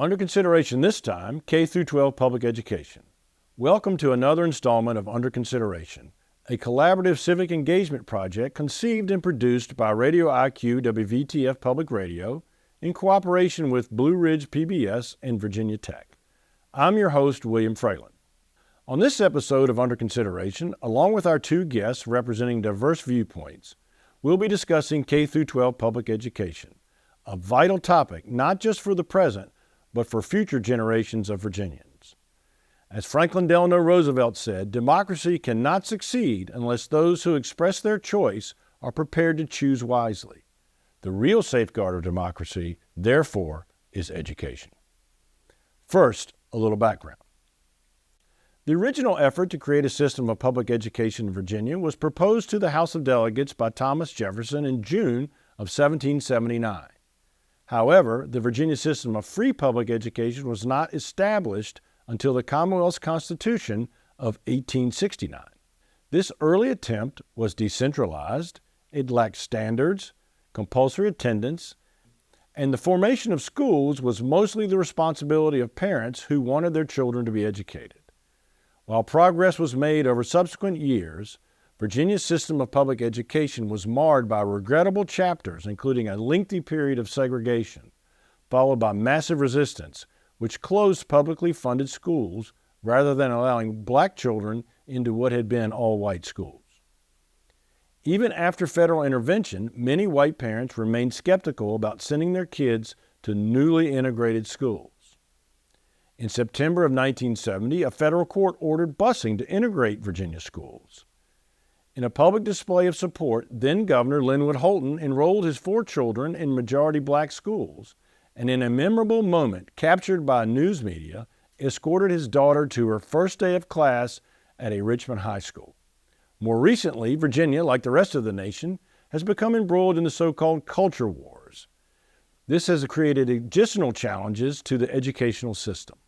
Under consideration this time, K through 12 public education. Welcome to another installment of Under Consideration, a collaborative civic engagement project conceived and produced by Radio IQ WVTF Public Radio in cooperation with Blue Ridge PBS and Virginia Tech. I'm your host, William Fralin. On this episode of Under Consideration, along with our two guests representing diverse viewpoints, we'll be discussing K through 12 public education, a vital topic not just for the present, but for future generations of Virginians. As Franklin Delano Roosevelt said, democracy cannot succeed unless those who express their choice are prepared to choose wisely. The real safeguard of democracy, therefore, is education. First, a little background. The original effort to create a system of public education in Virginia was proposed to the House of Delegates by Thomas Jefferson in June of 1779. However, the Virginia system of free public education was not established until the Commonwealth's Constitution of 1869. This early attempt was decentralized, it lacked standards, compulsory attendance, and the formation of schools was mostly the responsibility of parents who wanted their children to be educated. While progress was made over subsequent years, Virginia's system of public education was marred by regrettable chapters, including a lengthy period of segregation, followed by massive resistance, which closed publicly funded schools rather than allowing black children into what had been all-white schools. Even after federal intervention, many white parents remained skeptical about sending their kids to newly integrated schools. In September of 1970, a federal court ordered busing to integrate Virginia schools. In a public display of support, then-Governor Linwood Holton enrolled his 4 children in majority black schools, and in a memorable moment captured by news media, escorted his daughter to her first day of class at a Richmond high school. More recently, Virginia, like the rest of the nation, has become embroiled in the so-called culture wars. This has created additional challenges to the educational system.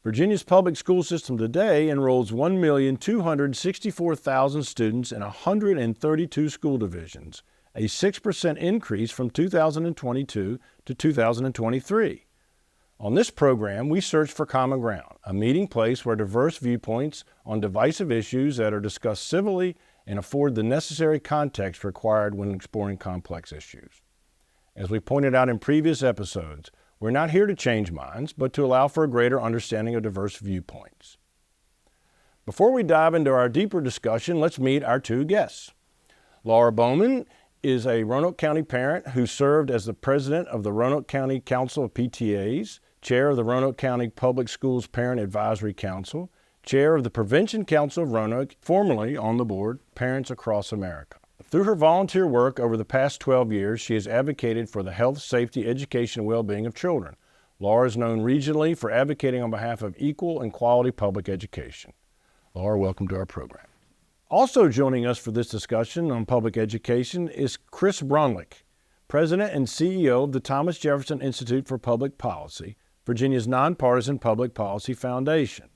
Virginia's public school system today enrolls 1,264,000 students in 132 school divisions, a 6% increase from 2022 to 2023. On this program, we search for common ground, a meeting place where diverse viewpoints on divisive issues that are discussed civilly and afford the necessary context required when exploring complex issues. As we pointed out in previous episodes, we're not here to change minds, but to allow for a greater understanding of diverse viewpoints. Before we dive into our deeper discussion, let's meet our two guests. Laura Bowman is a Roanoke County parent who served as the president of the Roanoke County Council of PTAs, chair of the Roanoke County Public Schools Parent Advisory Council, chair of the Prevention Council of Roanoke, formerly on the board Parents Across America. Through her volunteer work over the past 12 years, she has advocated for the health, safety, education, and well-being of children. Laura is known regionally for advocating on behalf of equal and quality public education. Laura, welcome to our program. Also joining us for this discussion on public education is Chris Brunlick, President and CEO of the Thomas Jefferson Institute for Public Policy, Virginia's nonpartisan public policy foundation.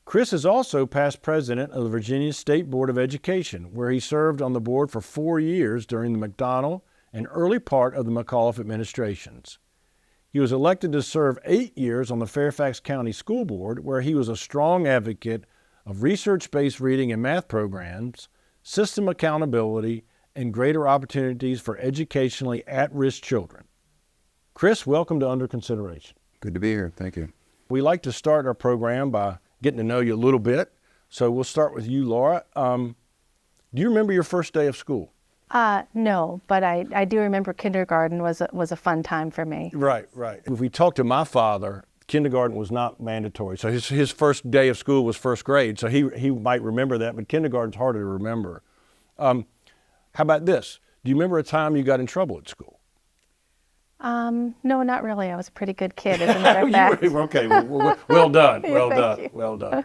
Chris is also past president of the Virginia State Board of Education, where he served on the board for 4 years during the McDonnell and early part of the McAuliffe administrations. He was elected to serve 8 years on the Fairfax County School Board, where he was a strong advocate of research-based reading and math programs, system accountability, and greater opportunities for educationally at-risk children. Chris, welcome to Under Consideration. Good to be here. Thank you. We like to start our program by getting to know you a little bit. So we'll start with you, Laura. Do you remember your first day of school? No, but I do remember kindergarten was a fun time for me. Right. If we talk to my father, kindergarten was not mandatory. So his first day of school was first grade. So he might remember that, but kindergarten's harder to remember. How about this? Do you remember a time you got in trouble at school? No, not really. I was a pretty good kid, as a matter of fact. Okay, well done, Thank you. well done.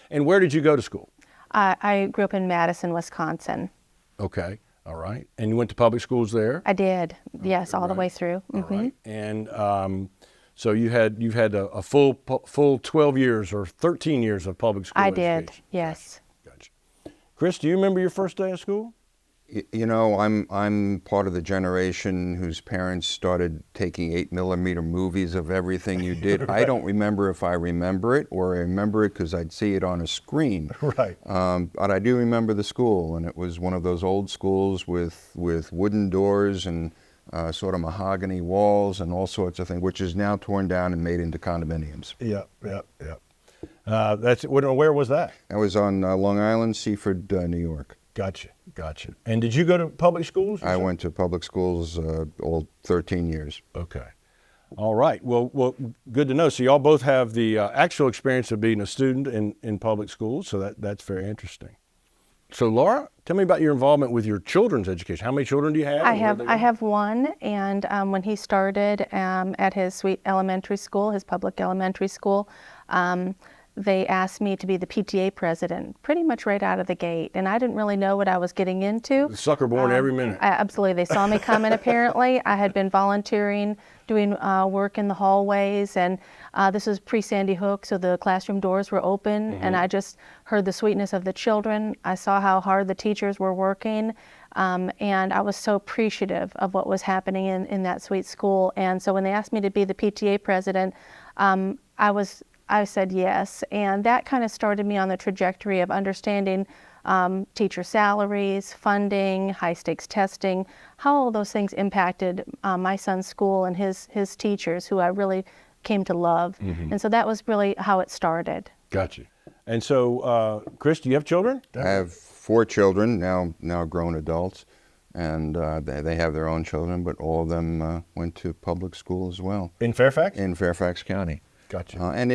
And where did you go to school? I grew up in Madison, Wisconsin. Okay, all right. And you went to public schools there? I did, yes, all the way through. All right. And so you've had a full 12 years or 13 years of public school education. I did, yes. Gotcha. Chris, do you remember your first day of school? You know, I'm part of the generation whose parents started taking 8mm movies of everything you did. Right. I don't remember if I remember it, or I remember it because I'd see it on a screen. Right. But I do remember the school, and it was one of those old schools with wooden doors and sort of mahogany walls and all sorts of things, which is now torn down and made into condominiums. Yep, yep, yep. Where was that? That was on Long Island, Seaford, New York. Gotcha, gotcha. And did you go to public schools? I went to public schools all 13 years. Okay. All right. Well, good to know. So y'all both have the actual experience of being a student in public schools, so that's very interesting. So Laura, tell me about your involvement with your children's education. How many children do you have? I have one, and when he started at his sweet elementary school, his public elementary school, they asked me to be the PTA president pretty much right out of the gate, and I didn't really know what I was getting into. The sucker born every minute. Absolutely. They saw me coming, apparently. I had been volunteering, doing work in the hallways, and this was pre-Sandy Hook, so the classroom doors were open, and I just heard the sweetness of the children. I saw how hard the teachers were working, and I was so appreciative of what was happening in that sweet school. And so when they asked me to be the PTA president, I said yes, and that kind of started me on the trajectory of understanding teacher salaries, funding, high-stakes testing, how all those things impacted my son's school and his teachers, who I really came to love. And so that was really how it started. Gotcha. And so, Chris, do you have children? I have 4 children, now grown adults, and they have their own children, but all of them went to public school as well. In Fairfax? In Fairfax County. Gotcha. And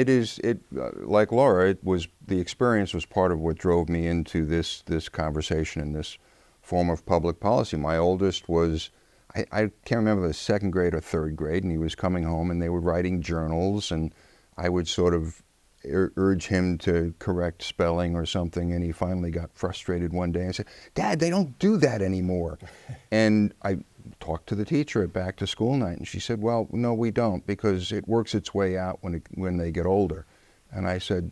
like Laura, the experience was part of what drove me into this conversation and this form of public policy. My oldest was, I can't remember, the 2nd grade or 3rd grade, and he was coming home and they were writing journals, and I would sort of urge him to correct spelling or something, and he finally got frustrated one day and said, "Dad, they don't do that anymore." And I talked to the teacher at back to school night, and she said, "Well, no, we don't, because it works its way out when they get older." And I said,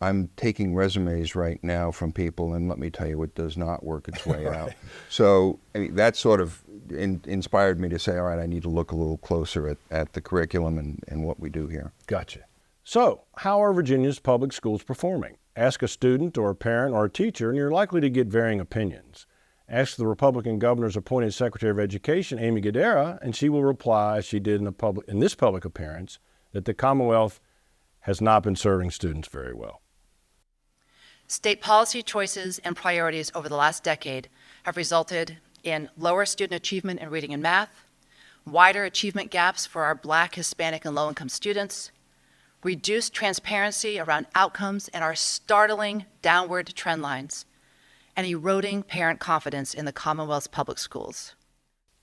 "I'm taking resumes right now from people, and let me tell you, it does not work its way out." So I mean, that sort of inspired me to say, all right, I need to look a little closer at the curriculum and what we do here. Gotcha. So how are Virginia's public schools performing? Ask a student or a parent or a teacher, and you're likely to get varying opinions. Ask the Republican governor's appointed Secretary of Education, Amy Guidera, and she will reply, as she did in this public appearance, that the Commonwealth has not been serving students very well. State policy choices and priorities over the last decade have resulted in lower student achievement in reading and math, wider achievement gaps for our Black, Hispanic, and low-income students, reduced transparency around outcomes and our startling downward trend lines, and eroding parent confidence in the Commonwealth's public schools.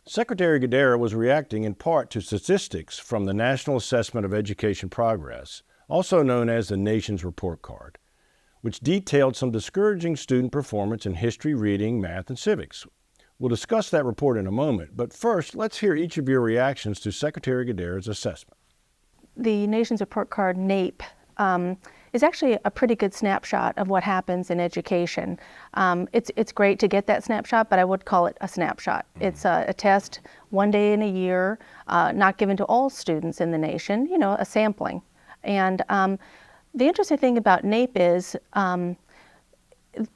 Secretary Guidera was reacting in part to statistics from the National Assessment of Education Progress, also known as the Nation's Report Card, which detailed some discouraging student performance in history, reading, math, and civics. We'll discuss that report in a moment, but first, let's hear each of your reactions to Secretary Guidera's assessment. The Nation's Report Card, NAEP, is actually a pretty good snapshot of what happens in education. It's great to get that snapshot, but I would call it a snapshot. It's a test one day in a year, not given to all students in the nation, a sampling. And the interesting thing about NAEP is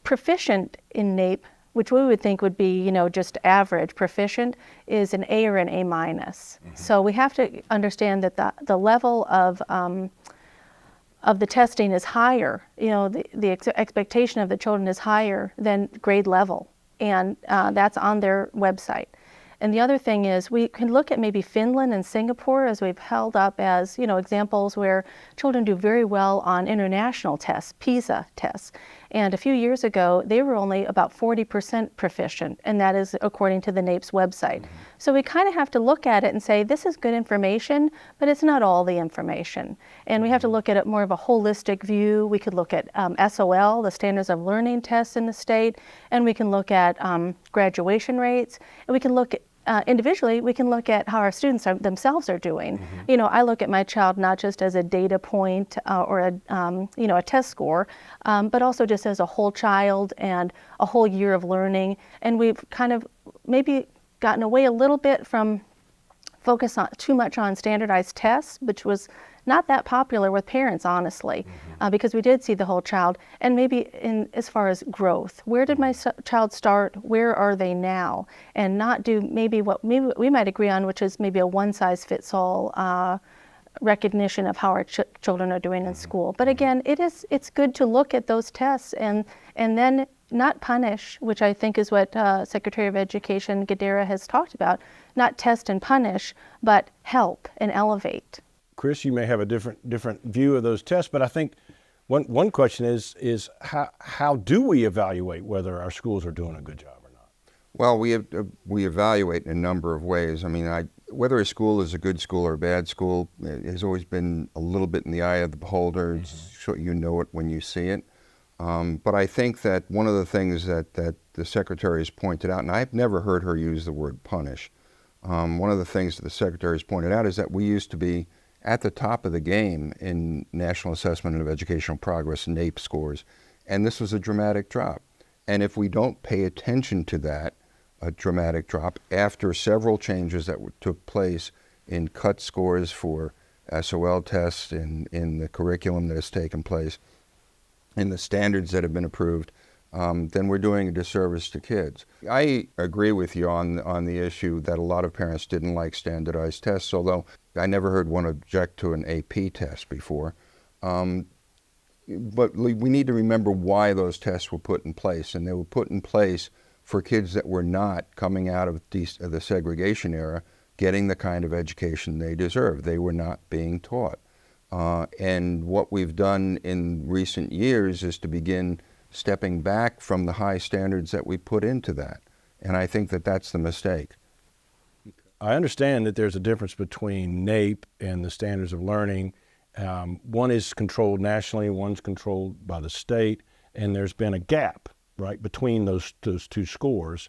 proficient in NAEP, which we would think would be, just average. Proficient is an A or an A minus. So we have to understand that the level of the testing is higher. The expectation of the children is higher than grade level, and that's on their website. And the other thing is we can look at maybe Finland and Singapore as we've held up as, examples where children do very well on international tests, PISA tests. And a few years ago, they were only about 40% proficient, and that is according to the NAEP's website. So we kind of have to look at it and say, this is good information, but it's not all the information. And we have to look at it more of a holistic view. We could look at SOL, the Standards of Learning tests in the state, and we can look at graduation rates, and we can look individually, we can look at how our students themselves are doing. You know, I look at my child not just as a data point or a test score, but also just as a whole child and a whole year of learning. And we've kind of maybe gotten away a little bit from focus on too much on standardized tests, which was not that popular with parents, honestly, because we did see the whole child. And maybe in as far as growth, where did my child start? Where are they now? And not do maybe what we might agree on, which is maybe a one-size-fits-all recognition of how our children are doing in school. But again, it's good to look at those tests and then not punish, which I think is what Secretary of Education Gadara has talked about, not test and punish, but help and elevate. Chris, you may have a different view of those tests, but I think one question is how do we evaluate whether our schools are doing a good job or not? Well, we evaluate in a number of ways. I mean, whether a school is a good school or a bad school has always been a little bit in the eye of the beholder. So you know it when you see it. But I think that one of the things that the Secretary has pointed out, and I've never heard her use the word punish, one of the things that the Secretary has pointed out is that we used to be at the top of the game in National Assessment of Educational Progress, NAEP scores, and this was a dramatic drop. And if we don't pay attention to that, a dramatic drop, after several changes that took place in cut scores for SOL tests, in the curriculum that has taken place, in the standards that have been approved, then we're doing a disservice to kids. I agree with you on the issue that a lot of parents didn't like standardized tests, although I never heard one object to an AP test before. But we need to remember why those tests were put in place, and they were put in place for kids that were not coming out of the segregation era getting the kind of education they deserve. They were not being taught. And what we've done in recent years is to begin stepping back from the high standards that we put into that. And I think that that's the mistake. I understand that there's a difference between NAEP and the standards of learning. One is controlled nationally, one's controlled by the state, and there's been a gap, right, between those two scores.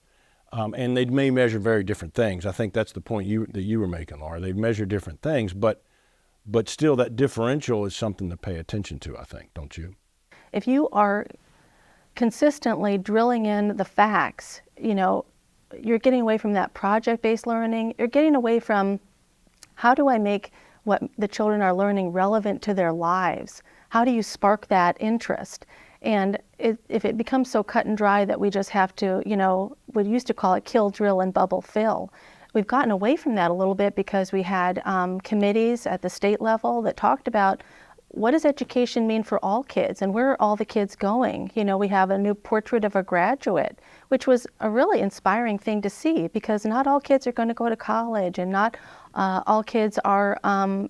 And they may measure very different things. I think that's the point that you were making, Laura. They measure different things, but still that differential is something to pay attention to, I think, don't you? If you are consistently drilling in the facts, you know, you're getting away from that project-based learning. You're getting away from how do I make what the children are learning relevant to their lives? How do you spark that interest? And if it becomes so cut and dry that we just have to, you know, we used to call it kill, drill, and bubble fill. We've gotten away from that a little bit because we had committees at the state level that talked about what does education mean for all kids and where are all the kids going? You know, we have a new portrait of a graduate, which was a really inspiring thing to see because not all kids are going to go to college and not all kids are,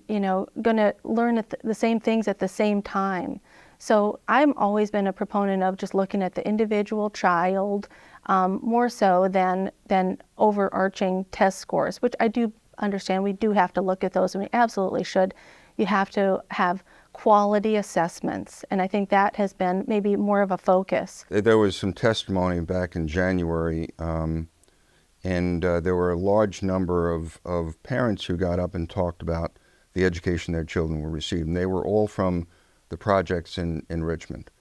you know, going to learn the same things at the same time. So I've always been a proponent of just looking at the individual child more so than overarching test scores, which I do understand we do have to look at those and we absolutely should. You have to have quality assessments, and I think that has been maybe more of a focus. There was some testimony back in January, and there were a large number of parents who got up and talked about the education their children were receiving. They were all from the projects in Richmond,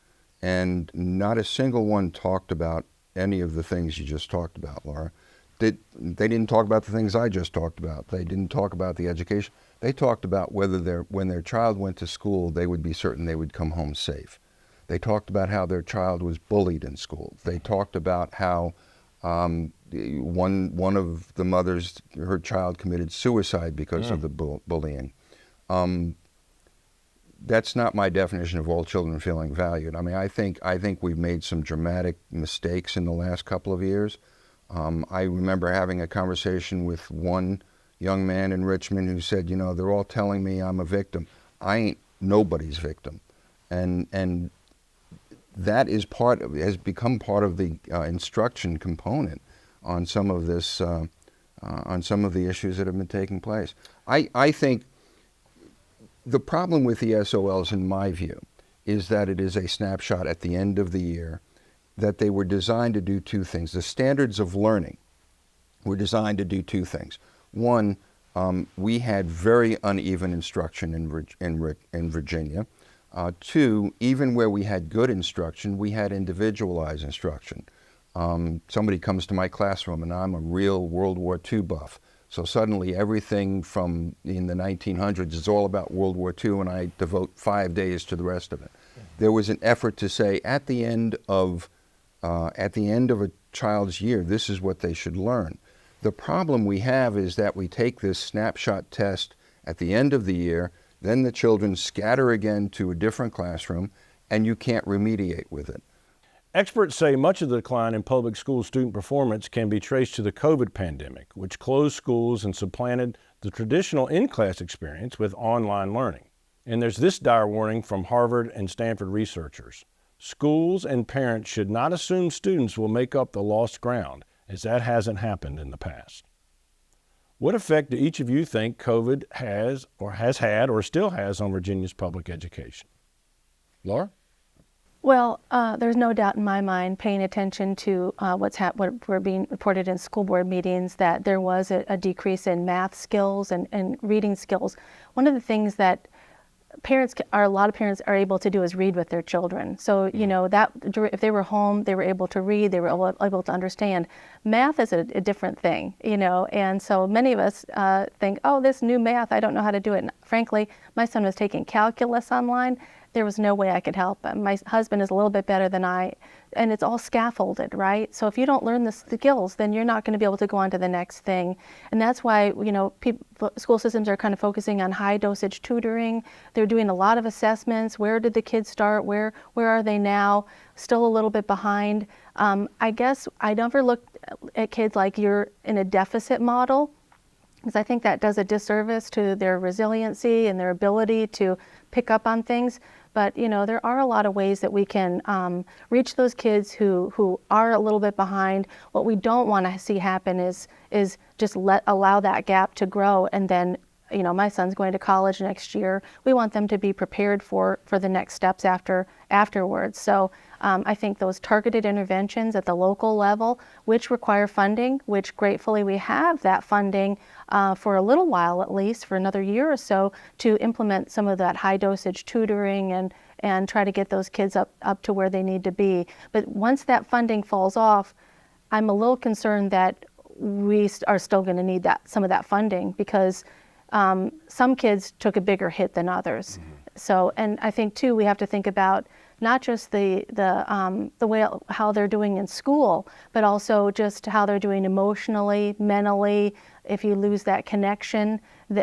and not a single one talked about any of the things you just talked about, Laura. They didn't talk about the things I just talked about. They didn't talk about the education. They talked about whether when their child went to school, they would be certain they would come home safe. They talked about how their child was bullied in school. They talked about how one of the mothers, her child committed suicide because of the bullying. That's not my definition of all children feeling valued. I mean, I think we've made some dramatic mistakes in the last couple of years. I remember having a conversation with one young man in Richmond who said, you know, they're all telling me I'm a victim. I ain't nobody's victim. And that is has become part of the instruction component on some of this, on some of the issues that have been taking place. I think the problem with the SOLs, in my view, is that it is a snapshot at the end of the year, that they were designed to do two things. The standards of learning were designed to do two things. One, we had very uneven instruction in Virginia. Two, even where we had good instruction, we had individualized instruction. Somebody comes to my classroom and I'm a real World War II buff. So suddenly everything from in the 1900s is all about World War II, and I devote 5 days to the rest of it. There was an effort to say at the end of a child's year, this is what they should learn. The problem we have is that we take this snapshot test at the end of the year, then the children scatter again to a different classroom, and you can't remediate with it. Experts say much of the decline in public school student performance can be traced to the COVID pandemic, which closed schools and supplanted the traditional in-class experience with online learning. And there's this dire warning from Harvard and Stanford researchers. Schools and parents should not assume students will make up the lost ground, as that hasn't happened in the past. What effect do each of you think COVID has had or still has on Virginia's public education? Laura? Well, there's no doubt in my mind, paying attention to what we're being reported in school board meetings, that there was a decrease in math skills and reading skills. One of the things that a lot of parents are able to do is read with their children. So, that if they were home, they were able to read, they were able to understand. Math is a different thing, and so many of us think, oh, this new math, I don't know how to do it. And frankly, my son was taking calculus online. There was no way I could help him. My husband is a little bit better than I, and it's all scaffolded, right? So if you don't learn the skills, then you're not going to be able to go on to the next thing. And that's why, school systems are kind of focusing on high dosage tutoring. They're doing a lot of assessments. Where did the kids start? Where are they now? Still a little bit behind. I guess I never looked at kids like you're in a deficit model, because I think that does a disservice to their resiliency and their ability to pick up on things. But there are a lot of ways that we can reach those kids who are a little bit behind. What we don't want to see happen is just allow that gap to grow, and then my son's going to college next year. We want them to be prepared for the next steps afterwards. So I think those targeted interventions at the local level, which require funding, which gratefully we have that funding for a little while, at least for another year or so, to implement some of that high dosage tutoring and try to get those kids up to where they need to be. But once that funding falls off, I'm a little concerned that we are still going to need some of that funding, because some kids took a bigger hit than others. Mm-hmm. So, and I think too, we have to think about not just the way how they're doing in school, but also just how they're doing emotionally, mentally. If you lose that connection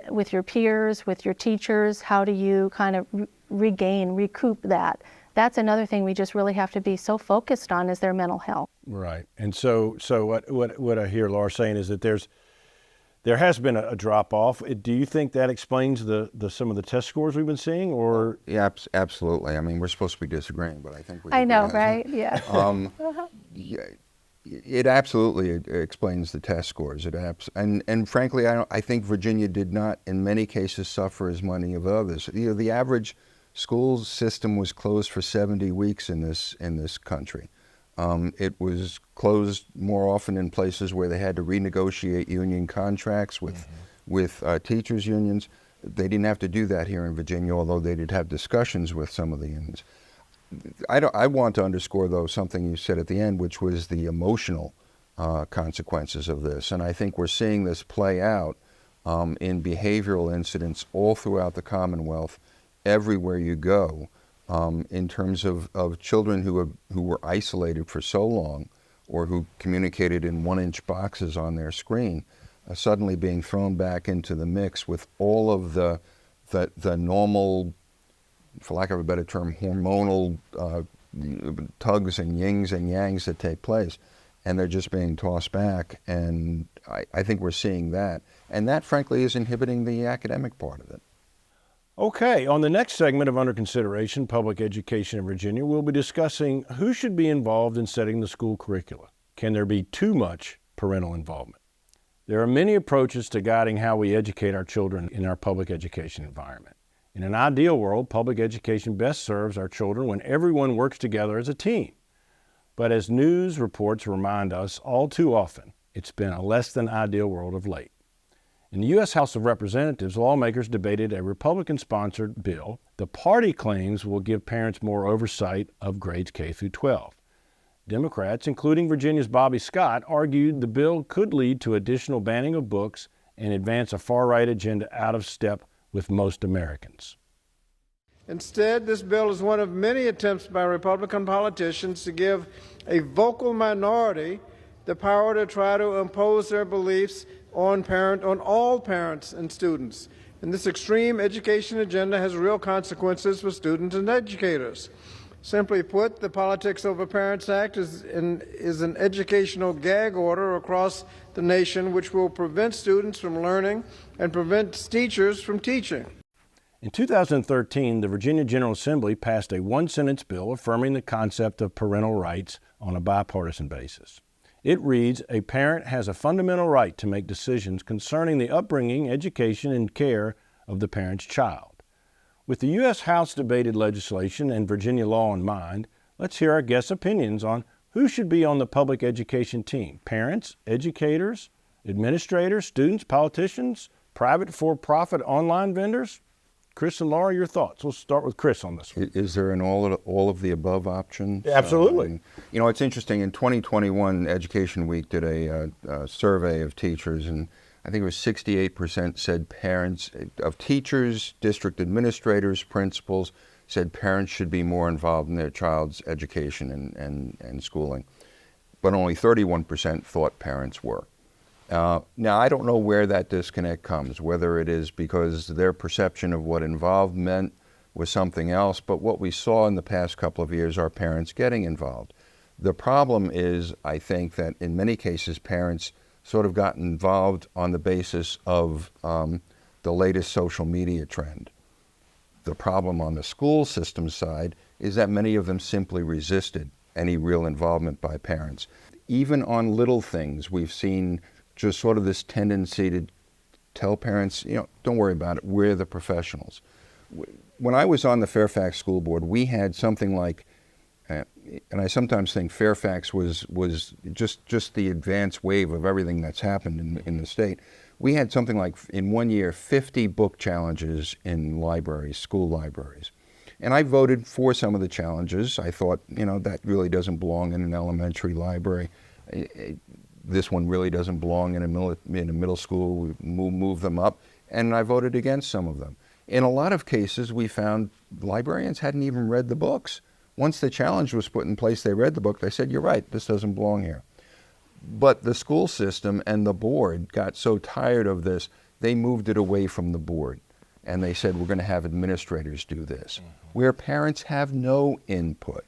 with your peers, with your teachers, how do you kind of recoup that? That's another thing we just really have to be so focused on, is their mental health. Right. And so what I hear Laura saying is that there has been a drop off. Do you think that explains some of the test scores we've been seeing, or? Yeah, absolutely. I mean, we're supposed to be disagreeing, but I think we. I know, right? Yeah. Yeah. It absolutely explains the test scores. And frankly, I think Virginia did not, in many cases, suffer as many of others. The average school system was closed for 70 weeks in this country. It was closed more often in places where they had to renegotiate union contracts with teachers' unions. They didn't have to do that here in Virginia, although they did have discussions with some of the unions. I want to underscore, though, something you said at the end, which was the emotional consequences of this. And I think we're seeing this play out in behavioral incidents all throughout the Commonwealth, everywhere you go. In terms of children who were isolated for so long, or who communicated in 1-inch boxes on their screen, suddenly being thrown back into the mix with all of the normal, for lack of a better term, hormonal tugs and yings and yangs that take place, and they're just being tossed back. And I think we're seeing that, and that frankly is inhibiting the academic part of it. Okay, on the next segment of Under Consideration, Public Education in Virginia, we'll be discussing who should be involved in setting the school curricula. Can there be too much parental involvement? There are many approaches to guiding how we educate our children in our public education environment. In an ideal world, public education best serves our children when everyone works together as a team. But as news reports remind us all too often, It's been a less than ideal world of late. In the U.S. House of Representatives, lawmakers debated a Republican-sponsored bill. The party claims will give parents more oversight of grades K through 12. Democrats, including Virginia's Bobby Scott, argued the bill could lead to additional banning of books and advance a far-right agenda out of step with most Americans. Instead, this bill is one of many attempts by Republican politicians to give a vocal minority the power to try to impose their beliefs on all parents and students. And this extreme education agenda has real consequences for students and educators. Simply put, the Politics Over Parents Act is an educational gag order across the nation which will prevent students from learning and prevent teachers from teaching. In 2013, the Virginia General Assembly passed a one-sentence bill affirming the concept of parental rights on a bipartisan basis. It reads, "A parent has a fundamental right to make decisions concerning the upbringing, education, and care of the parent's child." With the U.S. House debated legislation and Virginia law in mind, let's hear our guests' opinions on who should be on the public education team. Parents, educators, administrators, students, politicians, private for-profit online vendors? Chris and Laura, your thoughts. We'll start with Chris on this one. Is there an all of the above option? Absolutely. You know, it's interesting. In 2021, Education Week did a survey of teachers, and I think it was 68% said parents, of teachers, district administrators, principals, said parents should be more involved in their child's education and schooling. But only 31% thought parents were. Now, I don't know where that disconnect comes, whether it is because their perception of what involved meant was something else, but what we saw in the past couple of years are parents getting involved. The problem is, I think, that in many cases parents sort of got involved on the basis of the latest social media trend. The problem on the school system side is that many of them simply resisted any real involvement by parents. Even on little things, we've seen just sort of this tendency to tell parents, you know, don't worry about it, we're the professionals. When I was on the Fairfax School Board, we had something like, and I sometimes think Fairfax was just the advanced wave of everything that's happened in the state. We had something like, in one year, 50 book challenges in libraries, school libraries. And I voted for some of the challenges. I thought, you know, that really doesn't belong in an elementary library. This one really doesn't belong in a middle school. We move them up. And I voted against some of them. In a lot of cases, we found librarians hadn't even read the books. Once the challenge was put in place, they read the book. They said, you're right, this doesn't belong here. But the school system and the board got so tired of this, they moved it away from the board. And they said, we're going to have administrators do this, where parents have no input.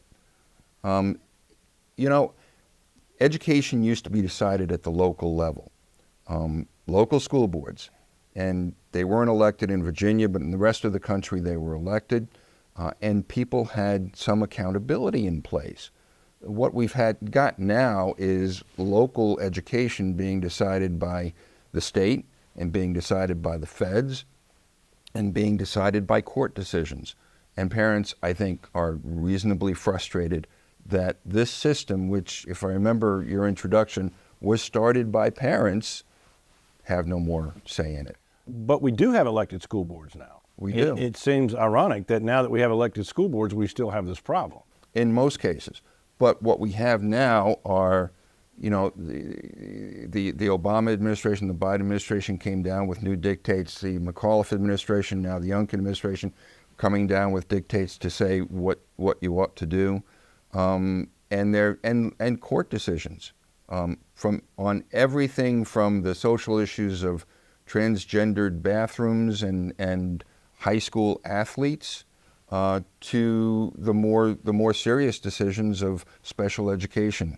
You know, education used to be decided at the local level, local school boards. And they weren't elected in Virginia, but in the rest of the country they were elected. And people had some accountability in place. What we've got now is local education being decided by the state and being decided by the feds and being decided by court decisions. And parents, I think, are reasonably frustrated that this system, which, if I remember your introduction, was started by parents, have no more say in it. But we do have elected school boards now. We do. It seems ironic that now that we have elected school boards, we still have this problem. In most cases. But what we have now are, you know, the Obama administration, the Biden administration came down with new dictates. The McAuliffe administration, now the Youngkin administration, coming down with dictates to say what you ought to do, and court decisions on everything from the social issues of transgendered bathrooms and high school athletes to the more serious decisions of special education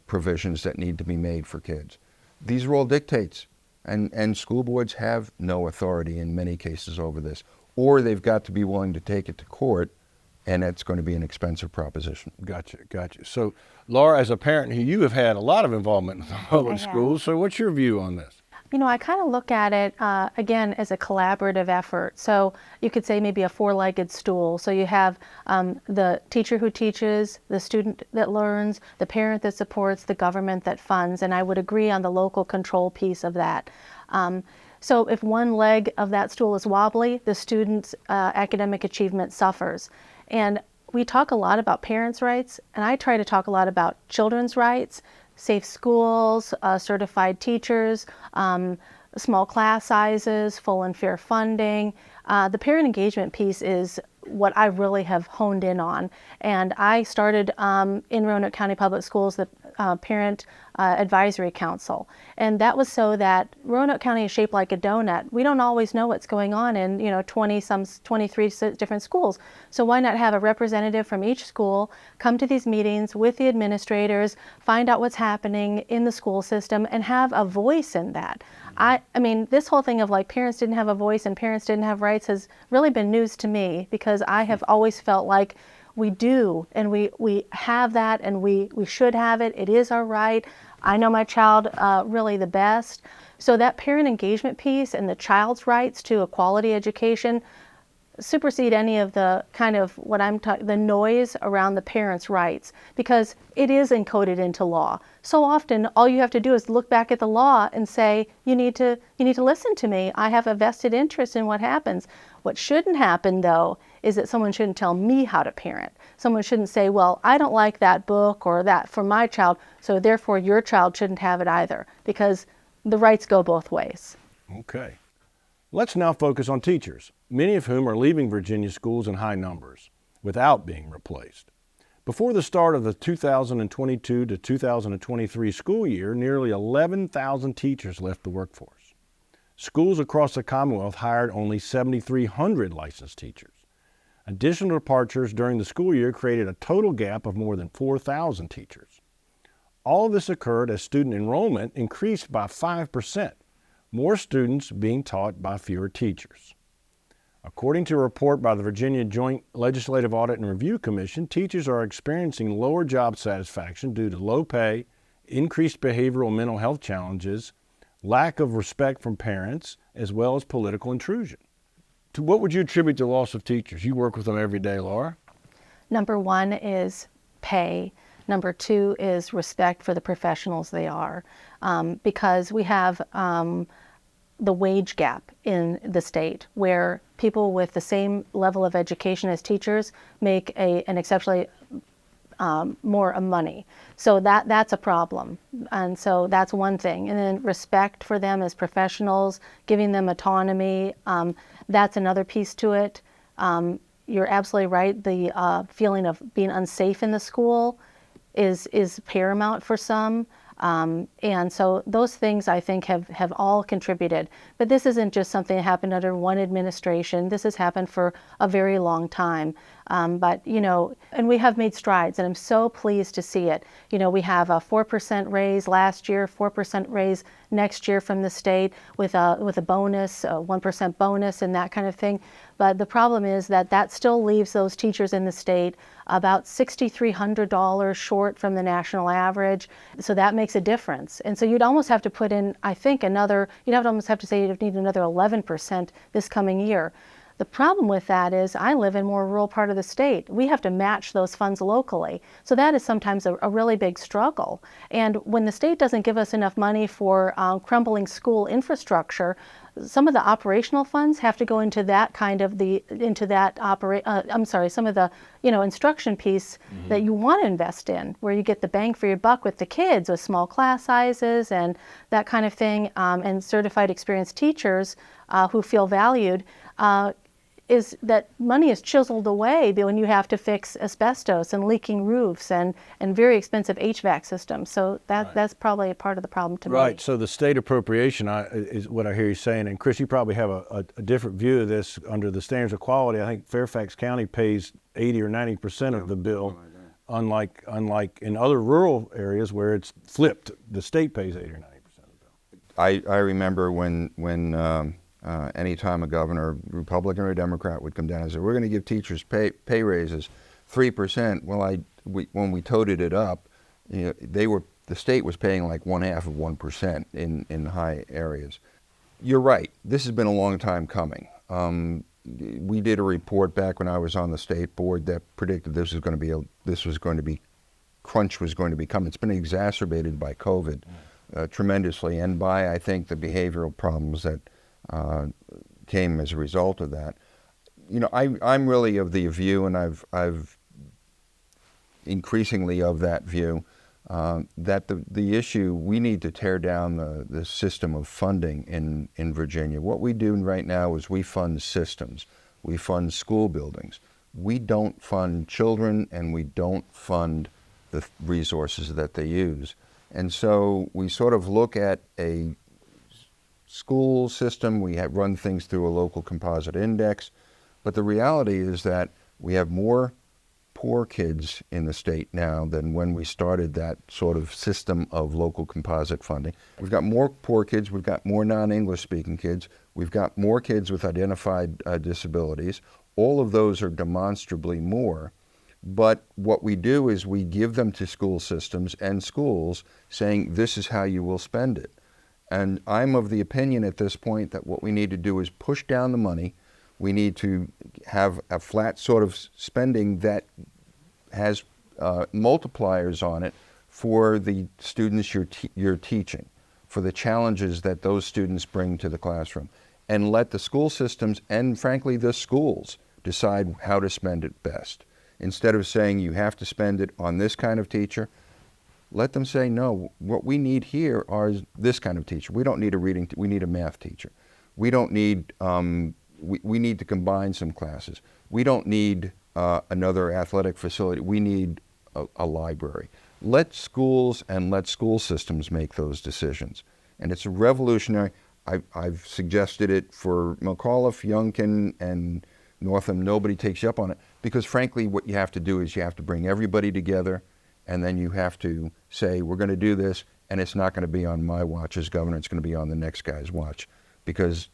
provisions that need to be made for kids. These are all dictates, and school boards have no authority in many cases over this, or they've got to be willing to take it to court, and that's going to be an expensive proposition. Gotcha. So, Laura, as a parent, you have had a lot of involvement in the public schools, so what's your view on this? I kind of look at it, again, as a collaborative effort. So you could say maybe a four-legged stool. So you have the teacher who teaches, the student that learns, the parent that supports, the government that funds. And I would agree on the local control piece of that. So if one leg of that stool is wobbly, the student's academic achievement suffers. And we talk a lot about parents' rights, and I try to talk a lot about children's rights, safe schools, certified teachers, small class sizes, full and fair funding. The parent engagement piece is what I really have honed in on. And I started in Roanoke County Public Schools, the Parent Advisory Council. And that was so that Roanoke County is shaped like a donut. We don't always know what's going on in 23 different schools. So why not have a representative from each school come to these meetings with the administrators, find out what's happening in the school system, and have a voice in that. I mean, this whole thing of like parents didn't have a voice and parents didn't have rights has really been news to me, because I have always felt like we do, and we have that, and we should have it. It is our right. I know my child really the best. So that parent engagement piece and the child's rights to a quality education supersede any of the kind of what I'm talking, the noise around the parents' rights, because it is encoded into law. So often all you have to do is look back at the law and say, you need to listen to me. I have a vested interest in what happens. What shouldn't happen, though, is that someone shouldn't tell me how to parent. Someone shouldn't say, well, I don't like that book or that for my child, so therefore your child shouldn't have it either, because the rights go both ways. Okay. Let's now focus on teachers, many of whom are leaving Virginia schools in high numbers without being replaced. Before the start of the 2022 to 2023 school year, nearly 11,000 teachers left the workforce. Schools across the Commonwealth hired only 7,300 licensed teachers. Additional departures during the school year created a total gap of more than 4,000 teachers. All of this occurred as student enrollment increased by 5%, more students being taught by fewer teachers. According to a report by the Virginia Joint Legislative Audit and Review Commission, teachers are experiencing lower job satisfaction due to low pay, increased behavioral and mental health challenges, lack of respect from parents, as well as political intrusion. To what would you attribute the loss of teachers? You work with them every day, Laura. Number one is pay. Number two is respect for the professionals they are, because we have the wage gap in the state, where people with the same level of education as teachers make an exceptionally more money. So that's a problem. And so that's one thing. And then respect for them as professionals, giving them autonomy, that's another piece to it. You're absolutely right. The feeling of being unsafe in the school is paramount for some. And so those things, I think, have all contributed. But this isn't just something that happened under one administration. This has happened for a very long time. But, and we have made strides, and I'm so pleased to see it. We have a 4% raise last year, 4% raise next year from the state with a bonus, a 1% bonus and that kind of thing. But the problem is that still leaves those teachers in the state about $6,300 short from the national average. So that makes a difference. And so you'd almost have to put in, I think, you'd almost have to say you'd need another 11% this coming year. The problem with that is I live in a more rural part of the state. We have to match those funds locally. So that is sometimes a really big struggle. And when the state doesn't give us enough money for crumbling school infrastructure, some of the operational funds have to go into that kind of some of the instruction piece that you want to invest in, where you get the bang for your buck with the kids, with small class sizes and that kind of thing, and certified experienced teachers who feel valued. Is that money is chiseled away when you have to fix asbestos and leaking roofs and very expensive HVAC systems. So that's probably a part of the problem to me. Right. So the state appropriation is what I hear you saying. And Chris, you probably have a different view of this under the standards of quality. I think Fairfax County pays 80 or 90% of the bill, unlike in other rural areas where it's flipped. The state pays 80 or 90% of the bill. I remember when anytime a governor, Republican or Democrat, would come down and say, we're going to give teachers pay raises 3%. Well, when we toted it up, they the state was paying like 0.5% in high areas. You're right. This has been a long time coming. We did a report back when I was on the state board that predicted crunch was going to be coming. It's been exacerbated by COVID tremendously, and by, I think, the behavioral problems that came as a result of that. You know, I'm really of the view, and I've increasingly of that view, that the issue, we need to tear down the system of funding in Virginia. What we do right now is we fund systems. We fund school buildings. We don't fund children, and we don't fund the resources that they use. And so we sort of look at a school system, we run things through a local composite index, but the reality is that we have more poor kids in the state now than when we started that sort of system of local composite funding. We've got more poor kids, we've got more non-English speaking kids, we've got more kids with identified disabilities. All of those are demonstrably more. But what we do is we give them to school systems and schools saying, this is how you will spend it. And I'm of the opinion at this point that what we need to do is push down the money. We need to have a flat sort of spending that has multipliers on it for the students you're teaching, for the challenges that those students bring to the classroom. And let the school systems and, frankly, the schools decide how to spend it best. Instead of saying you have to spend it on this kind of teacher, let them say, no, what we need here are this kind of teacher. We don't need a reading, we need a math teacher. We don't need, we need to combine some classes. We don't need another athletic facility. We need a library. Let schools and let school systems make those decisions. And it's revolutionary. I've suggested it for McAuliffe, Youngkin, and Northam. Nobody takes you up on it, because frankly what you have to do is you have to bring everybody together, and then you have to say, we're going to do this, and it's not going to be on my watch as governor, it's going to be on the next guy's watch, because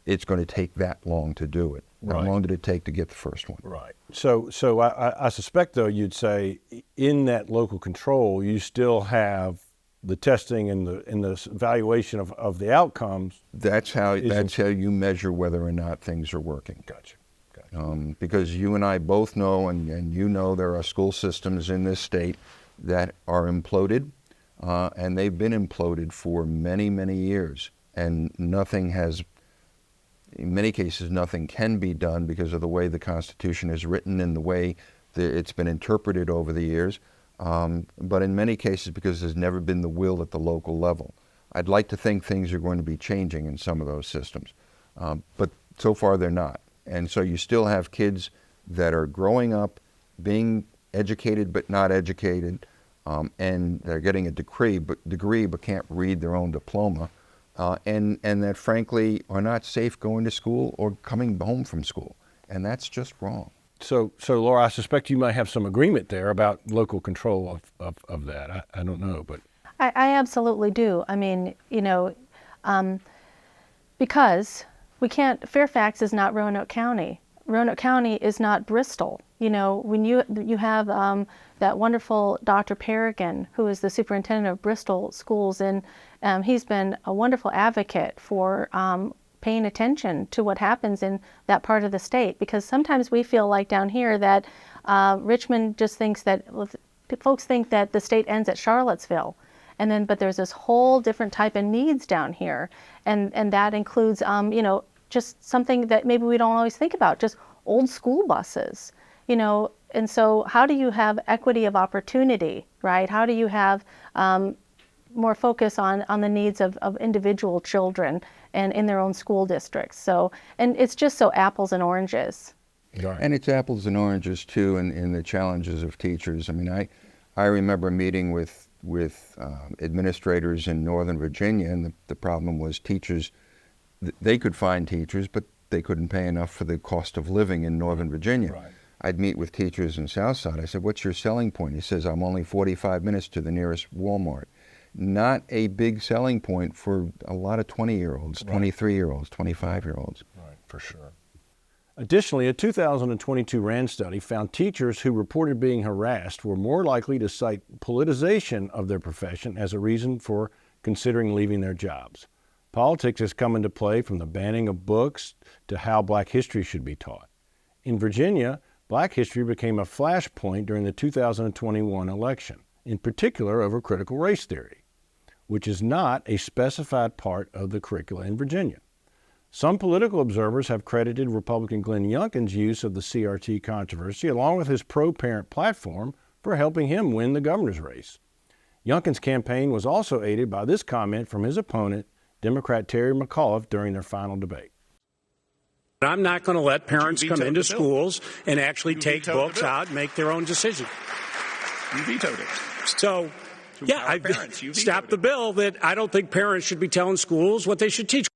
it's going to take that long to do it. Right. How long did it take to get the first one? Right. So I suspect, though, you'd say in that local control, you still have the testing and the evaluation of the outcomes. That's how you measure whether or not things are working. Gotcha. Because you and I both know, and you know, there are school systems in this state that are imploded, and they've been imploded for many, many years, and nothing has, in many cases, nothing can be done because of the way the Constitution is written and the way it's been interpreted over the years, but in many cases because there's never been the will at the local level. I'd like to think things are going to be changing in some of those systems, but so far they're not. And so you still have kids that are growing up, being educated but not educated, and they're getting a degree but can't read their own diploma, and that frankly are not safe going to school or coming home from school. And that's just wrong. So Laura, I suspect you might have some agreement there about local control of that. I don't know, but. I absolutely do. I mean, you know, because we can't, Fairfax is not Roanoke County. Roanoke County is not Bristol. You know, when you have that wonderful Dr. Perrigan, who is the superintendent of Bristol schools, and he's been a wonderful advocate for paying attention to what happens in that part of the state, because sometimes we feel like down here that Richmond just thinks that, folks think that the state ends at Charlottesville. And then, but there's this whole different type of needs down here, and that includes, you know, just something that maybe we don't always think about, just old school buses, you know. And so, how do you have equity of opportunity, right? How do you have more focus on the needs of individual children and in their own school districts? So, and it's just so apples and oranges. Right. And it's apples and oranges too, in the challenges of teachers. I mean, I remember meeting with administrators in Northern Virginia, and the problem was teachers, they could find teachers, but they couldn't pay enough for the cost of living in Northern Virginia. Right. I'd meet with teachers in Southside. I said, what's your selling point? He says, I'm only 45 minutes to the nearest Walmart. Not a big selling point for a lot of 20-year-olds, Right. 23-year-olds, 25-year-olds. Right, for sure. Additionally, a 2022 RAND study found teachers who reported being harassed were more likely to cite politicization of their profession as a reason for considering leaving their jobs. Politics has come into play from the banning of books to how Black history should be taught. In Virginia, Black history became a flashpoint during the 2021 election, in particular over critical race theory, which is not a specified part of the curricula in Virginia. Some political observers have credited Republican Glenn Youngkin's use of the CRT controversy, along with his pro-parent platform, for helping him win the governor's race. Youngkin's campaign was also aided by this comment from his opponent, Democrat Terry McAuliffe, during their final debate. I'm not going to let parents come into schools and actually take books out and make their own decision. You vetoed it. So, yeah, I stopped the bill that I don't think parents should be telling schools what they should teach.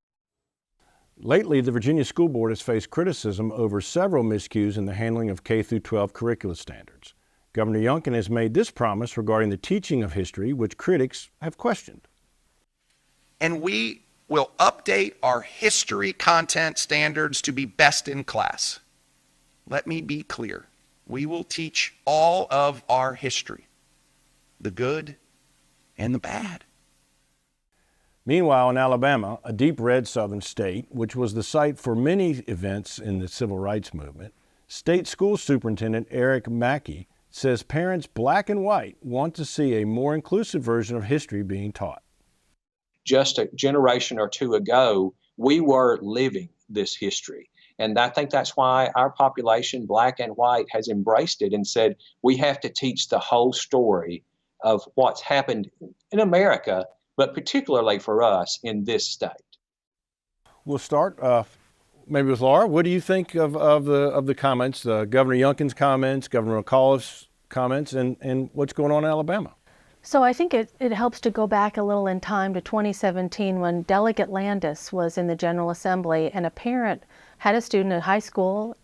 Lately, the Virginia School Board has faced criticism over several miscues in the handling of K-12 curricula standards. Governor Youngkin has made this promise regarding the teaching of history, which critics have questioned. And we will update our history content standards to be best in class. Let me be clear. We will teach all of our history, the good and the bad. Meanwhile, in Alabama, a deep red southern state, which was the site for many events in the civil rights movement, State School Superintendent Eric Mackey says parents black and white want to see a more inclusive version of history being taught. Just a generation or two ago, we were living this history. And I think that's why our population, black and white, has embraced it and said we have to teach the whole story of what's happened in America, but particularly for us in this state. We'll start maybe with Laura. What do you think of the comments, Governor Youngkin's comments, Governor McAuliffe's comments, and what's going on in Alabama? So I think it helps to go back a little in time to 2017 when Delegate Landis was in the General Assembly, and a parent had a student, a high school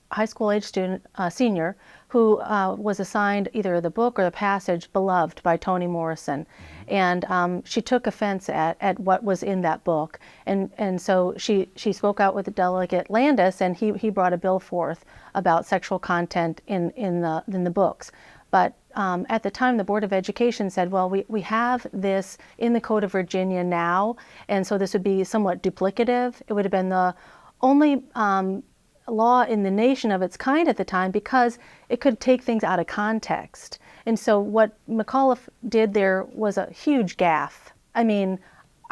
age student, senior, who was assigned either the book or the passage Beloved by Toni Morrison. And she took offense at what was in that book. And so she spoke out with Delegate Landis, and he brought a bill forth about sexual content in the books. But at the time, the Board of Education said, well, we have this in the Code of Virginia now, and so this would be somewhat duplicative. It would have been the only law in the nation of its kind at the time because it could take things out of context. And so what McAuliffe did there was a huge gaffe. I mean,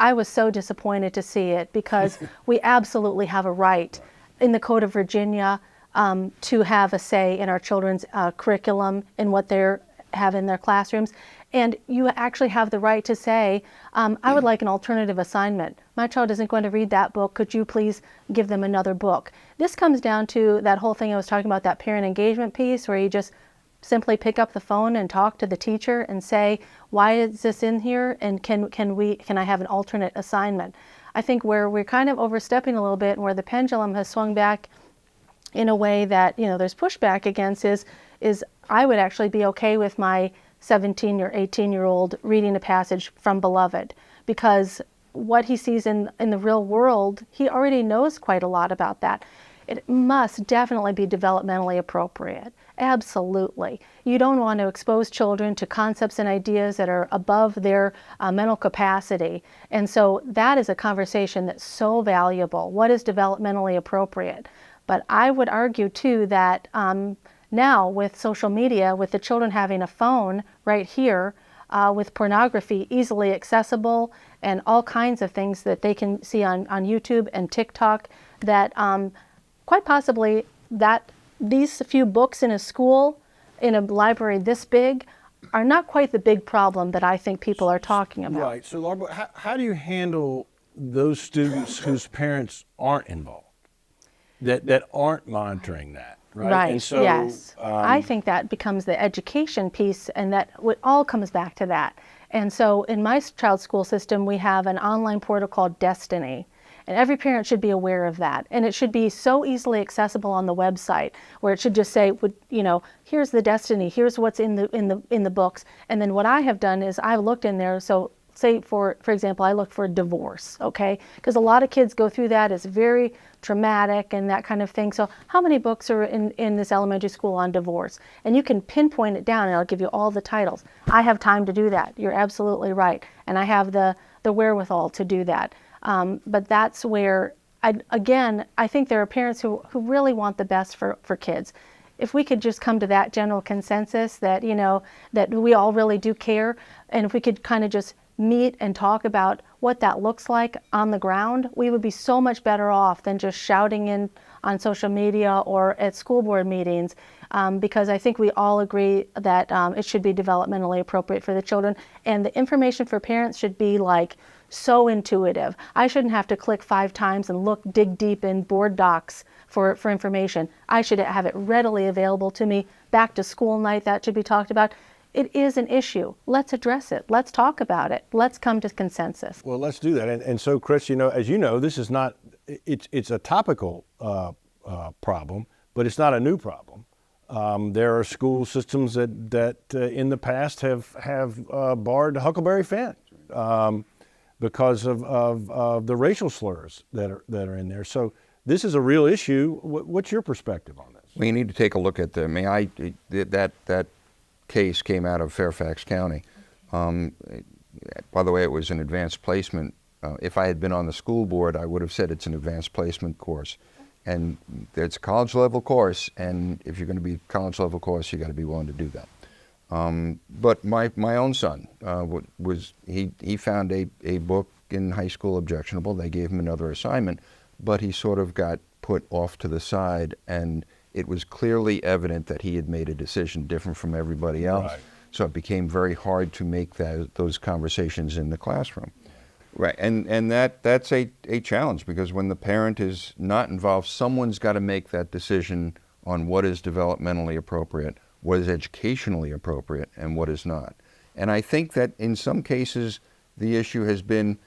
I was so disappointed to see it because we absolutely have a right in the Code of Virginia to have a say in our children's curriculum and what they have in their classrooms. And you actually have the right to say, I would like an alternative assignment. My child isn't going to read that book. Could you please give them another book? This comes down to that whole thing I was talking about, that parent engagement piece, where you just simply pick up the phone and talk to the teacher and say, why is this in here? And can I have an alternate assignment? I think where we're kind of overstepping a little bit and where the pendulum has swung back in a way that, there's pushback against is I would actually be okay with my 17 or 18-year-old reading a passage from Beloved, because what he sees in the real world, he already knows quite a lot about that. It must definitely be developmentally appropriate. Absolutely. You don't want to expose children to concepts and ideas that are above their mental capacity. And so that is a conversation that's so valuable. What is developmentally appropriate? But I would argue, too, that now with social media, with the children having a phone right here, with pornography easily accessible and all kinds of things that they can see on YouTube and TikTok, that quite possibly that these few books in a school, in a library this big, are not quite the big problem that I think people are talking about. Right. So, Laura, how do you handle those students whose parents aren't involved, that aren't monitoring that? Right. And so, yes. I think that becomes the education piece, and that it all comes back to that. And so in my child's school system, we have an online portal called Destiny. And every parent should be aware of that. And it should be so easily accessible on the website, where it should just say, here's the Destiny, here's what's in the books. And then what I have done is I've looked in there. So say, for example, I looked for divorce, okay? Because a lot of kids go through that. It's very traumatic and that kind of thing. So how many books are in this elementary school on divorce? And you can pinpoint it down and I'll give you all the titles. I have time to do that. You're absolutely right. And I have the wherewithal to do that. But that's where, I think there are parents who really want the best for kids. If we could just come to that general consensus that, that we all really do care, and if we could kind of just meet and talk about what that looks like on the ground, we would be so much better off than just shouting in on social media or at school board meetings, because I think we all agree that it should be developmentally appropriate for the children, and the information for parents should be like so intuitive. I shouldn't have to click 5 times and dig deep in board docs for information. I should have it readily available to me. Back to school night, that should be talked about. It is an issue. Let's address it. Let's talk about it. Let's come to consensus. Well, let's do that. And so, Chris, as you know, this is not, it's a topical problem, but it's not a new problem. There are school systems that in the past have barred Huckleberry Finn because of the racial slurs that are in there. So this is a real issue. What's your perspective on this? Well, you need to take a look at that case came out of Fairfax County. By the way, it was an advanced placement. If I had been on the school board, I would have said it's an advanced placement course. And it's a college level course, and if you're going to be a college level course, you got to be willing to do that. But my own son he found a book in high school objectionable. They gave him another assignment, but he sort of got put off to the side, and it was clearly evident that he had made a decision different from everybody else. Right. So it became very hard to make those conversations in the classroom. Right, and that's a challenge, because when the parent is not involved, someone's got to make that decision on what is developmentally appropriate, what is educationally appropriate, and what is not. And I think that in some cases the issue has been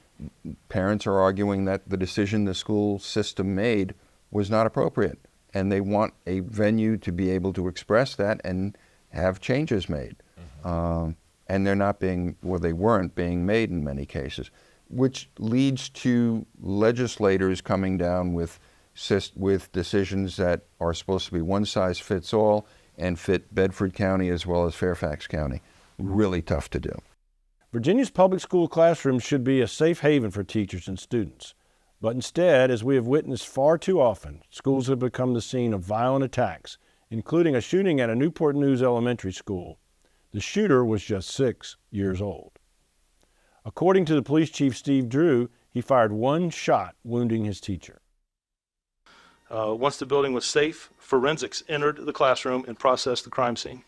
parents are arguing that the decision the school system made was not appropriate, and they want a venue to be able to express that and have changes made. Mm-hmm. And they weren't being made in many cases, which leads to legislators coming down with decisions that are supposed to be one size fits all and fit Bedford County as well as Fairfax County. Really tough to do. Virginia's public school classrooms should be a safe haven for teachers and students. But instead, as we have witnessed far too often, schools have become the scene of violent attacks, including a shooting at a Newport News elementary school. The shooter was just 6 years old. According to the police chief, Steve Drew, he fired one shot, wounding his teacher. Once the building was safe, forensics entered the classroom and processed the crime scene.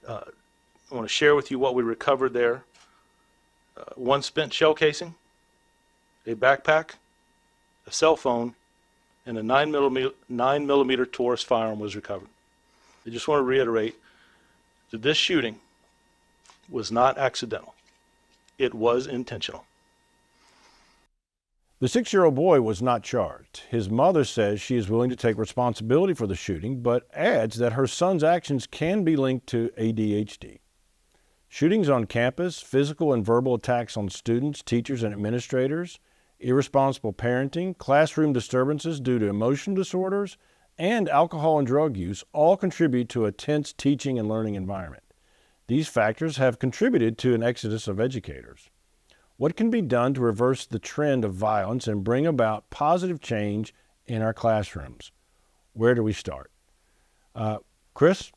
I want to share with you what we recovered there. One spent shell casing, a backpack, a cell phone, and a 9mm Taurus firearm was recovered. I just want to reiterate that this shooting was not accidental. It was intentional. The 6-year-old boy was not charged. His mother says she is willing to take responsibility for the shooting, but adds that her son's actions can be linked to ADHD. Shootings on campus, physical and verbal attacks on students, teachers, and administrators, irresponsible parenting, classroom disturbances due to emotion disorders, and alcohol and drug use all contribute to a tense teaching and learning environment. These factors have contributed to an exodus of educators. What can be done to reverse the trend of violence and bring about positive change in our classrooms? Where do we start? Chris,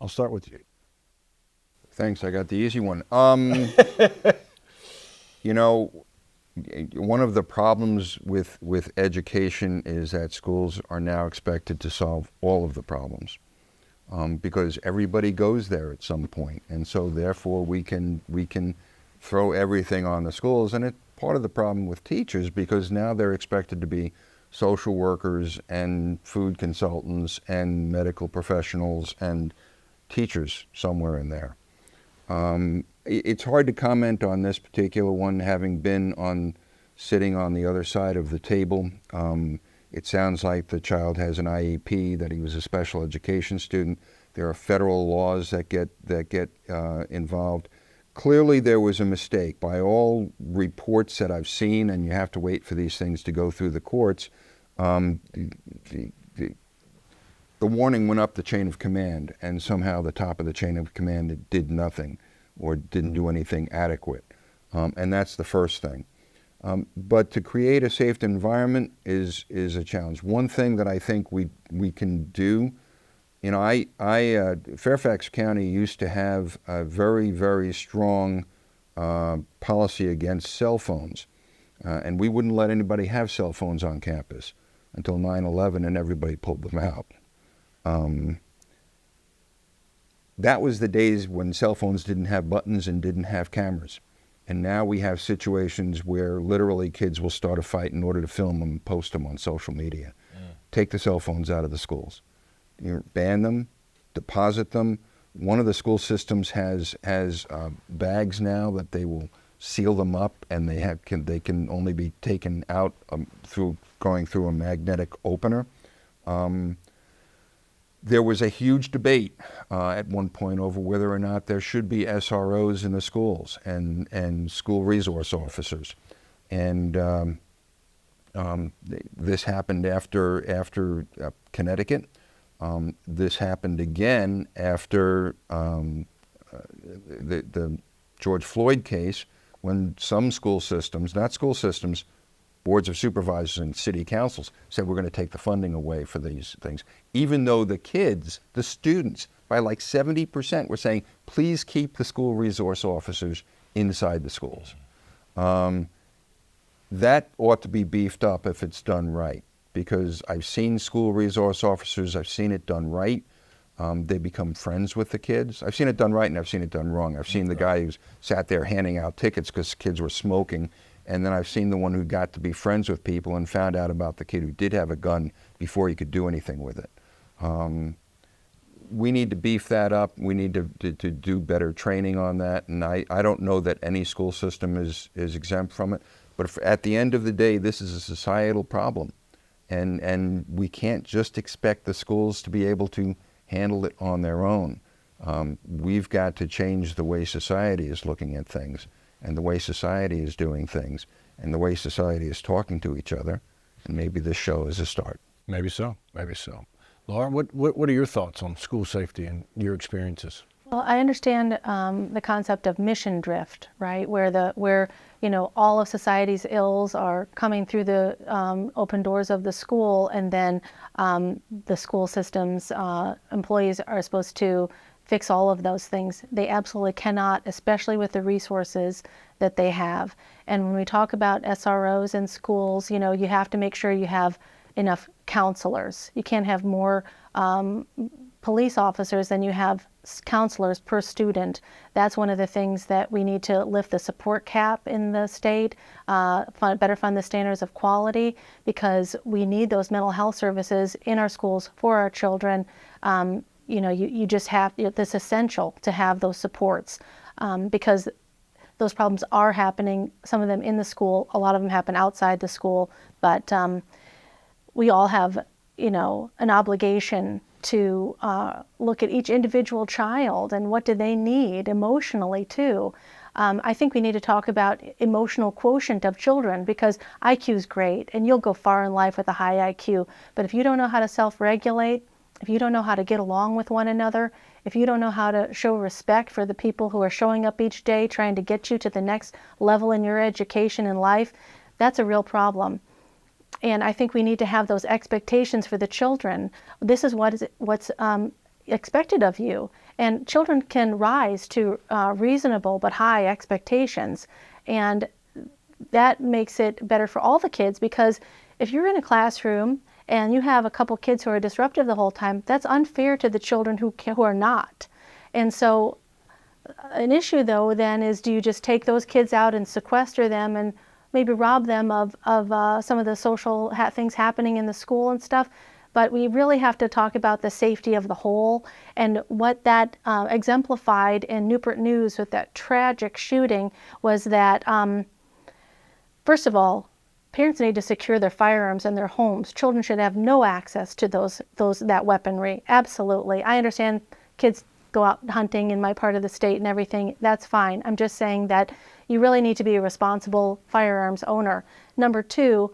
I'll start with you. Thanks, I got the easy one. One of the problems with education is that schools are now expected to solve all of the problems. Because everybody goes there at some point, and so therefore we can throw everything on the schools, and it's part of the problem with teachers, because now they're expected to be social workers and food consultants and medical professionals and teachers somewhere in there. It's hard to comment on this particular one, having been sitting on the other side of the table. It sounds like the child has an IEP, that he was a special education student. There are federal laws that get involved. Clearly there was a mistake. By all reports that I've seen, and you have to wait for these things to go through the courts, the, the, the warning went up the chain of command, and somehow the top of the chain of command did nothing or didn't do anything adequate. And that's the first thing. But to create a safe environment is a challenge. One thing that I think we can do, you know, Fairfax County used to have a very, very strong policy against cell phones. And we wouldn't let anybody have cell phones on campus until 9/11, and everybody pulled them out. That was the days when cell phones didn't have buttons and didn't have cameras. And now we have situations where literally kids will start a fight in order to film them and post them on social media. Take the cell phones out of the schools. You ban them, deposit them. One of the school systems has bags now that they will seal them up, and they can only be taken out through going through a magnetic opener. There was a huge debate at one point over whether or not there should be SROs in the schools and school resource officers. And this happened after Connecticut. This happened again after the George Floyd case, when some school systems, not school systems, boards of supervisors and city councils said we're going to take the funding away for these things, even though the kids, the students, by like 70% were saying, please keep the school resource officers inside the schools. That ought to be beefed up if it's done right, because I've seen school resource officers, I've seen it done right. They become friends with the kids. I've seen it done right and I've seen it done wrong. I've seen the guy who's sat there handing out tickets because kids were smoking, and then I've seen the one who got to be friends with people and found out about the kid who did have a gun before he could do anything with it. We need to beef that up. We need to do better training on that, and I don't know that any school system is exempt from it, but at the end of the day, this is a societal problem, and we can't just expect the schools to be able to handle it on their own. We've got to change the way society is looking at things, and the way society is doing things, and the way society is talking to each other, and maybe this show is a start. Maybe so, maybe so. Laura, what are your thoughts on school safety and your experiences? Well, I understand the concept of mission drift, right? Where you know, all of society's ills are coming through the open doors of the school, and then the school system's employees are supposed to fix all of those things. They absolutely cannot, especially with the resources that they have. And when we talk about SROs in schools, you know, you have to make sure you have enough counselors. You can't have more police officers than you have counselors per student. That's one of the things that we need to lift the support cap in the state, better fund the standards of quality, because we need those mental health services in our schools for our children. You know, you just have, it's essential to have those supports, because those problems are happening, some of them in the school, a lot of them happen outside the school, but we all have, you know, an obligation to look at each individual child and what do they need emotionally too. I think we need to talk about emotional quotient of children, because IQ is great and you'll go far in life with a high IQ, but if you don't know how to self-regulate, if you don't know how to get along with one another, if you don't know how to show respect for the people who are showing up each day trying to get you to the next level in your education and life, that's a real problem. And I think we need to have those expectations for the children. This is what's expected of you. And children can rise to reasonable but high expectations. And that makes it better for all the kids, because if you're in a classroom and you have a couple kids who are disruptive the whole time, that's unfair to the children who are not. And so an issue though then is, do you just take those kids out and sequester them and maybe rob them of some of the social things happening in the school and stuff? But we really have to talk about the safety of the whole, and what that exemplified in Newport News with that tragic shooting was that, first of all, parents need to secure their firearms in their homes. Children should have no access to that weaponry. Absolutely. I understand kids go out hunting in my part of the state and everything. That's fine. I'm just saying that you really need to be a responsible firearms owner. Number two,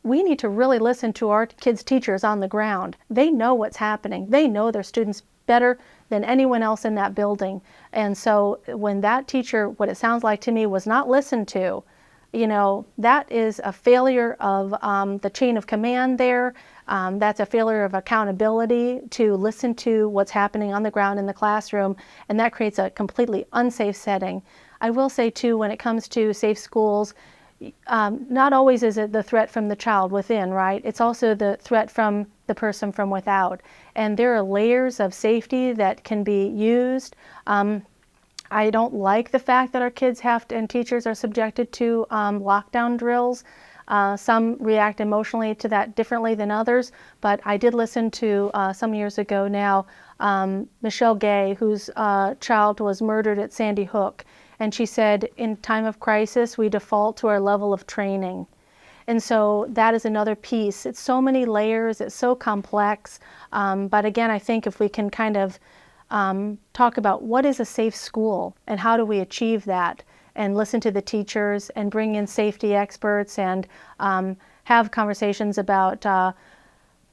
we need to really listen to our kids' teachers on the ground. They know what's happening. They know their students better than anyone else in that building. And so when that teacher, what it sounds like to me, was not listened to, you know, that is a failure of the chain of command there. That's a failure of accountability to listen to what's happening on the ground in the classroom, and that creates a completely unsafe setting. I will say too, when it comes to safe schools, not always is it the threat from the child within, right? It's also the threat from the person from without. And there are layers of safety that can be used. I don't like the fact that our kids have to, and teachers are subjected to lockdown drills. Some react emotionally to that differently than others, but I did listen to some years ago now, Michelle Gay, whose child was murdered at Sandy Hook. And she said, in time of crisis, we default to our level of training. And so that is another piece. It's so many layers, it's so complex. But again, I think if we can kind of talk about what is a safe school and how do we achieve that, and listen to the teachers and bring in safety experts and have conversations about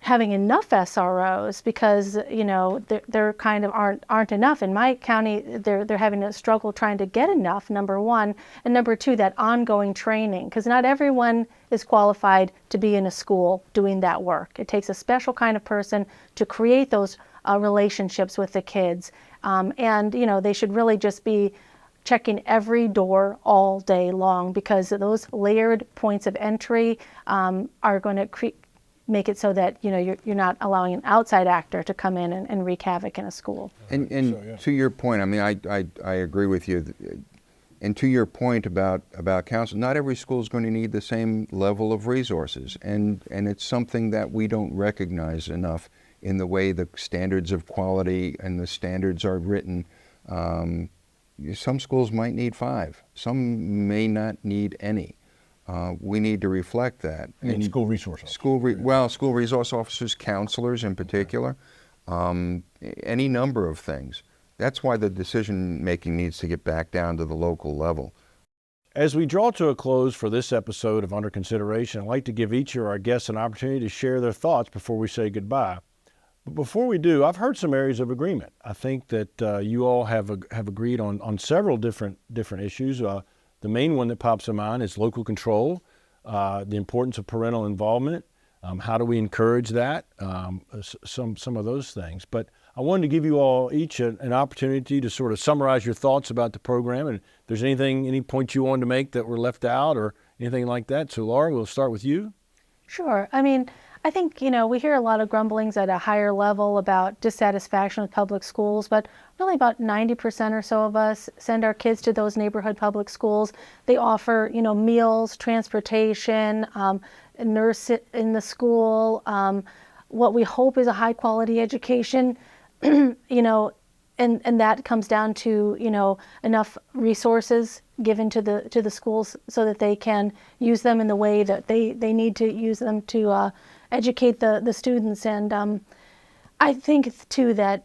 having enough SROs, because you know there kind of aren't enough in my county. They're having a struggle trying to get enough, number one, and number two, that ongoing training, because not everyone is qualified to be in a school doing that work. It takes a special kind of person to create those relationships with the kids, and you know they should really just be checking every door all day long, because those layered points of entry are going to make it so that you know you're not allowing an outside actor to come in and wreak havoc in a school. And to your point, I mean, I agree with you. And to your point about counsel, not every school is going to need the same level of resources, and it's something that we don't recognize enough in the way the standards of quality and the standards are written. Some schools might need 5. Some may not need any. We need to reflect that. And school resource officers. School resource officers, counselors in particular, any number of things. That's why the decision making needs to get back down to the local level. As we draw to a close for this episode of Under Consideration, I'd like to give each of our guests an opportunity to share their thoughts before we say goodbye. But before we do, I've heard some areas of agreement. I think that you all have agreed on several different issues. The main one that pops in mind is local control, the importance of parental involvement. How do we encourage that? Some of those things. But I wanted to give you all each an opportunity to sort of summarize your thoughts about the program, and if there's any points you wanted to make that were left out or anything like that. So Laura, we'll start with you. Sure. I mean, I think, you know, we hear a lot of grumblings at a higher level about dissatisfaction with public schools, but really about 90% or so of us send our kids to those neighborhood public schools. They offer, you know, meals, transportation, a nurse in the school, what we hope is a high quality education, you know, and that comes down to, you know, enough resources given to the schools so that they can use them in the way that they need to use them to educate the students. And I think too that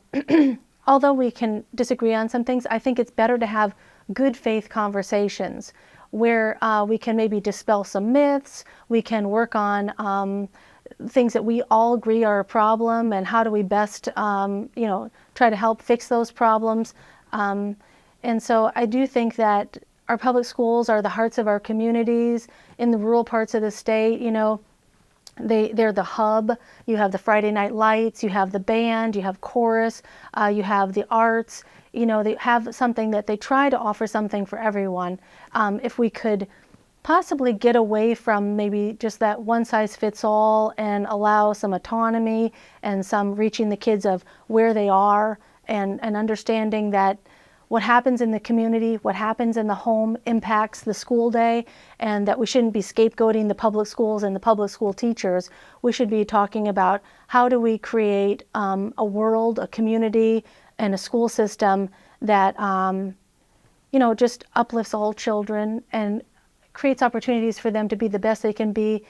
although we can disagree on some things, I think it's better to have good faith conversations where we can maybe dispel some myths, we can work on things that we all agree are a problem, and how do we best you know, try to help fix those problems. And so I do think that our public schools are the hearts of our communities. In the rural parts of the state, you know, they're the hub. You have the Friday night lights, you have the band, you have chorus, you have the arts. You know, they have something that they try to offer something for everyone. If we could possibly get away from maybe just that one size fits all and allow some autonomy and some reaching the kids of where they are, and understanding that what happens in the community, what happens in the home impacts the school day, and that we shouldn't be scapegoating the public schools and the public school teachers. We should be talking about how do we create a world, a community, and a school system that you know, just uplifts all children and creates opportunities for them to be the best they can be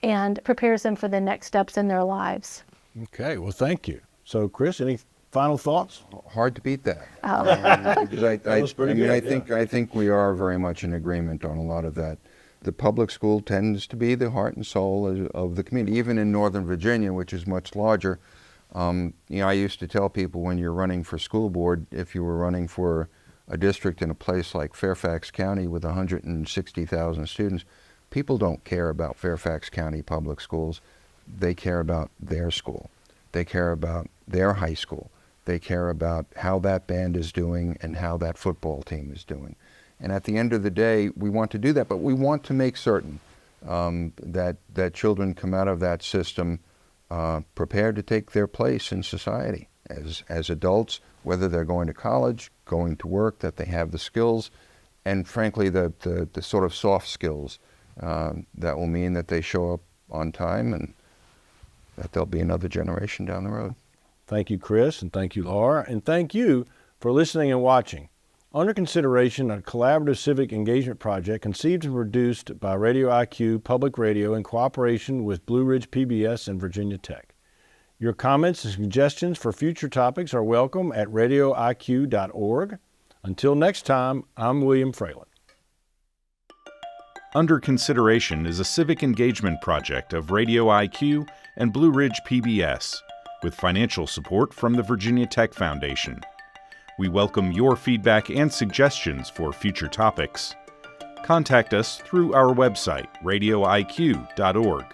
and prepares them for the next steps in their lives. Okay, well, thank you. So Chris, any final thoughts? Hard to beat that. Oh. Because I think we are very much in agreement on a lot of that the public school tends to be the heart and soul of the community, even in Northern Virginia, which is much larger. I used to tell people when you're running for school board, if you were running for a district in a place like Fairfax County with 160,000 students, people don't care about Fairfax County public schools. They care about their school. They care about their high school. They care about how that band is doing and how that football team is doing. And at the end of the day, we want to do that, but we want to make certain that children come out of that system prepared to take their place in society as adults, whether they're going to college, going to work, that they have the skills, and frankly, the sort of soft skills that will mean that they show up on time and that there'll be another generation down the road. Thank you, Chris, and thank you, Laura, and thank you for listening and watching. Under Consideration, a collaborative civic engagement project conceived and produced by Radio IQ Public Radio in cooperation with Blue Ridge PBS and Virginia Tech. Your comments and suggestions for future topics are welcome at radioiq.org. Until next time, I'm William Fralin. Under Consideration is a civic engagement project of Radio IQ and Blue Ridge PBS, with financial support from the Virginia Tech Foundation. We welcome your feedback and suggestions for future topics. Contact us through our website, radioiq.org.